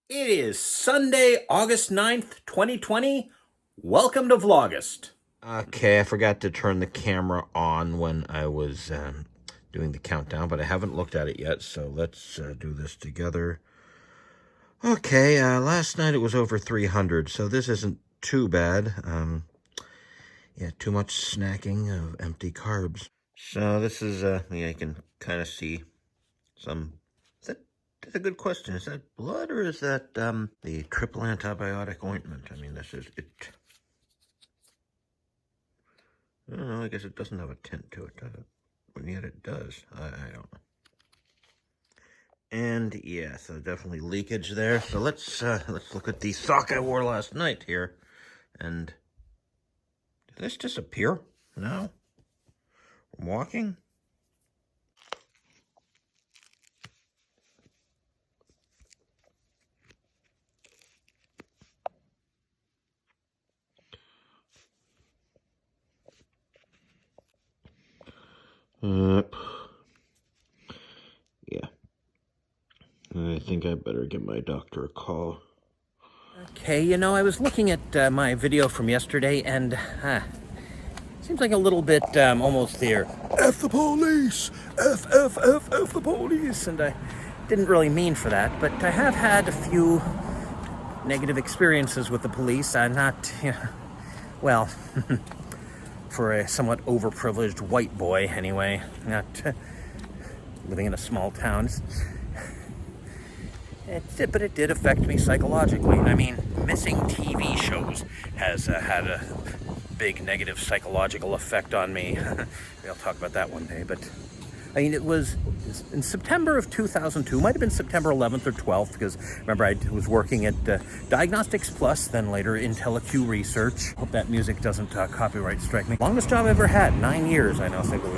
It is Sunday, August 9th, 2020. Welcome to VLAUGUST. Okay, I forgot to turn the camera on when I was doing the countdown, but I haven't looked at it yet, so let's do this together. Okay, last night it was over 300, so this isn't too bad. Yeah, too much snacking of empty carbs. So this is, yeah, you can kind of see some... That's a good question. Is that blood or is that the triple antibiotic ointment? I mean, this is it. I don't know. I guess it doesn't have a tint to it, does it? But yet it does. I don't know. And yeah, so definitely leakage there. So let's look at the sock I wore last night here. And did this disappear? No. I'm walking. Yeah. I think I better give my doctor a call. Okay, I was looking at my video from yesterday, and seems like a little bit almost there. F the police! F the police! And I didn't really mean for that, but I have had a few negative experiences with the police. I'm not, well, for a somewhat overprivileged white boy, anyway, not living in a small town. But it did affect me psychologically. I mean, missing TV shows has had a big negative psychological effect on me. Maybe I'll talk about that one day. But I mean, it was in September of 2002. Might have been September 11th or 12th, because remember I was working at Diagnostics Plus, then later IntelliQ Research. Hope that music doesn't copyright strike me. Longest job I ever had, 9 years. I know, single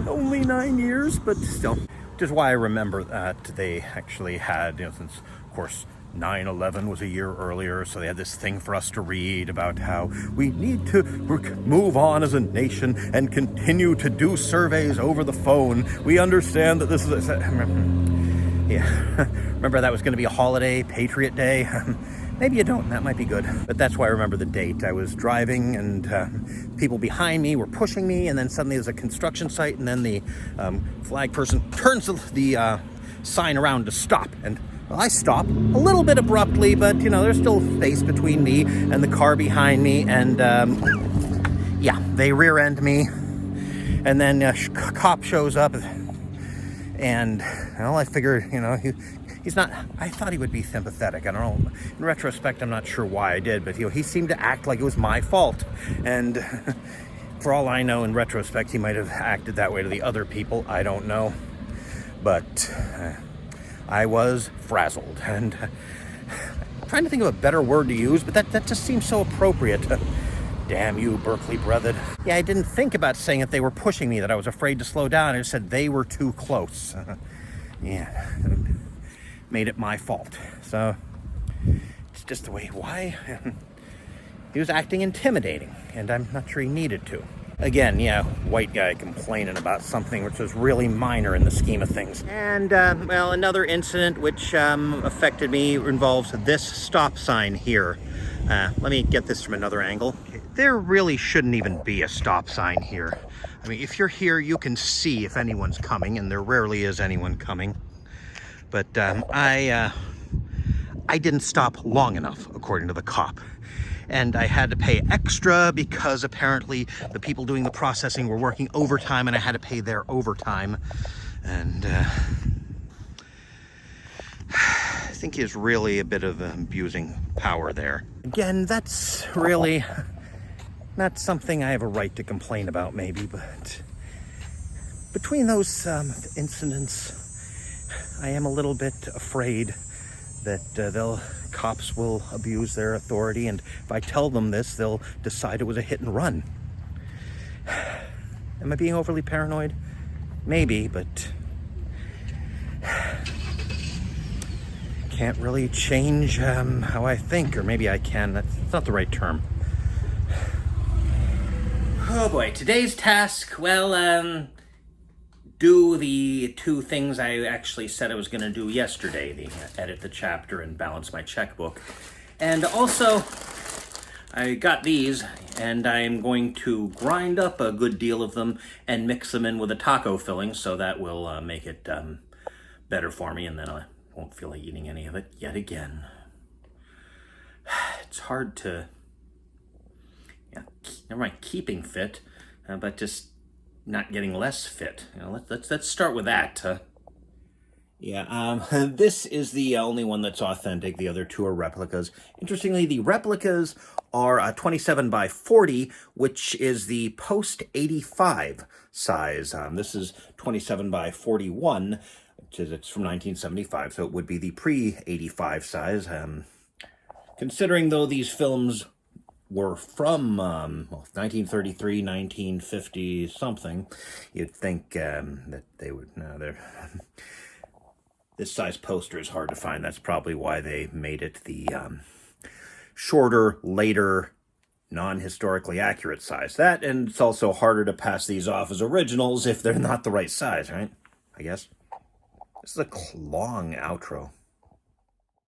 only 9 years, but still. Which is why I remember that they actually had, since, of course, 9/11 was a year earlier, so they had this thing for us to read about how we need to move on as a nation and continue to do surveys over the phone. We understand that this is yeah. Remember that was going to be a holiday, Patriot Day. Maybe you don't, that might be good. But that's why I remember the date. I was driving and people behind me were pushing me, and then suddenly there's a construction site, and then the flag person turns the sign around to stop. And well, I stop a little bit abruptly, but there's still space between me and the car behind me, and yeah, they rear end me. And then a cop shows up, and well, I figured, he's not, I thought he would be sympathetic. I don't know. In retrospect, I'm not sure why I did, but he seemed to act like it was my fault. And for all I know, in retrospect, he might have acted that way to the other people. I don't know. But I was frazzled. And I'm trying to think of a better word to use, but that just seems so appropriate. Damn you, Berkeley brethren. Yeah, I didn't think about saying that they were pushing me, that I was afraid to slow down. I just said they were too close. Yeah. Made it my fault. So it's just the way. Why? He was acting intimidating, and I'm not sure he needed to. Again, yeah, white guy complaining about something which was really minor in the scheme of things. And well, another incident which affected me involves this stop sign here. Let me get this from another angle. There really shouldn't even be a stop sign here. I mean, if you're here, you can see if anyone's coming, and there rarely is anyone coming. But I didn't stop long enough, according to the cop. And I had to pay extra because apparently the people doing the processing were working overtime, and I had to pay their overtime. And I think he's really a bit of abusing power there. Again, that's really not something I have a right to complain about, maybe, but between those incidents, I am a little bit afraid that cops will abuse their authority, and if I tell them this, they'll decide it was a hit and run. Am I being overly paranoid? Maybe, but can't really change how I think, or maybe I can. That's not the right term. Oh boy, today's task, well, do the two things I actually said I was going to do yesterday, edit the chapter and balance my checkbook. And also, I got these, and I'm going to grind up a good deal of them and mix them in with a taco filling, so that will make it better for me, and then I won't feel like eating any of it yet again. It's hard to, never mind keeping fit, but just not getting less fit. Let's start with that. This is the only one that's authentic. The other two are replicas. Interestingly, the replicas are 27 by 40, which is the post-85 size. This is 27 by 41, it's from 1975, so it would be the pre-85 size. Considering, though, these films were from 1933, 1950 something, you'd think that they would. No, they're this size poster is hard to find. That's probably why they made it the shorter, later, non-historically accurate size. That, and it's also harder to pass these off as originals if they're not the right size, right? I guess. This is a long outro.